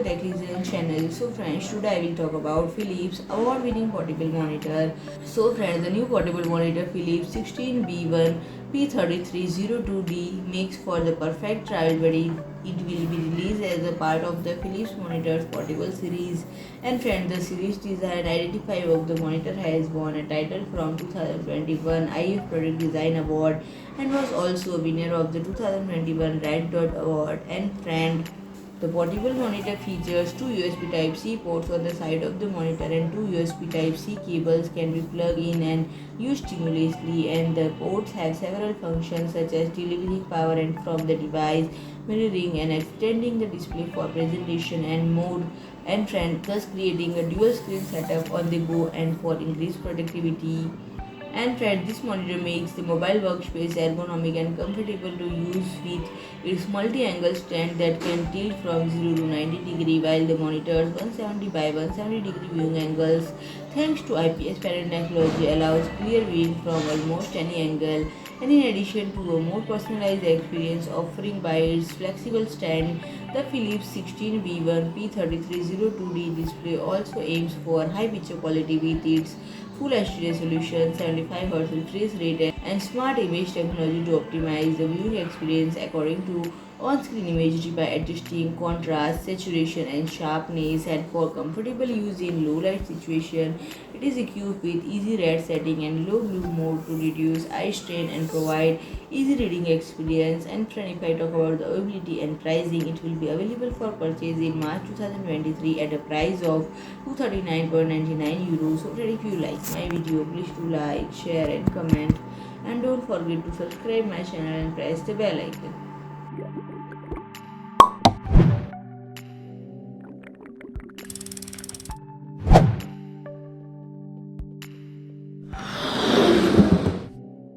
the Tech Listen channel. So friends, today I will talk about Philips award-winning portable monitor. So friends, the new portable monitor Philips 16B1P3302D makes for the perfect travel buddy. It will be released as a part of the Philips Monitors portable series. And friends, the series design identifier of the monitor has won a title from 2021 IF Product Design Award and was also a winner of the 2021 Red Dot Award. And friend, the portable monitor features two USB Type-C ports on the side of the monitor, and two USB Type-C cables can be plugged in and used seamlessly, and the ports have several functions such as delivering power and from the device, mirroring and extending the display for presentation and mode and trend, thus creating a dual screen setup on the go and for increased productivity. And friends, this monitor makes the mobile workspace ergonomic and comfortable to use with its multi-angle stand that can tilt from 0 to 90 degree, while the monitor's 170 by 170 degree viewing angles, thanks to IPS panel technology, allows clear viewing from almost any angle. And in addition to a more personalized experience offering by its flexible stand, the Philips 16B1P3302D display also aims for high picture quality with its Full HD resolution, 75Hz refresh rate, and SmartImage technology to optimize the viewing experience according to on-screen imagery by adjusting contrast, saturation, and sharpness. And for comfortable use in low light situation, it is equipped with EasyRead setting and LowBlue mode to reduce eye strain and provide easy reading experience. And friend, if I talk about the availability and pricing, it will be available for purchase in March 2023 at a price of €239.99. So friend, if you like my video, please do like, share and comment, and don't forget to subscribe my channel and press the bell icon.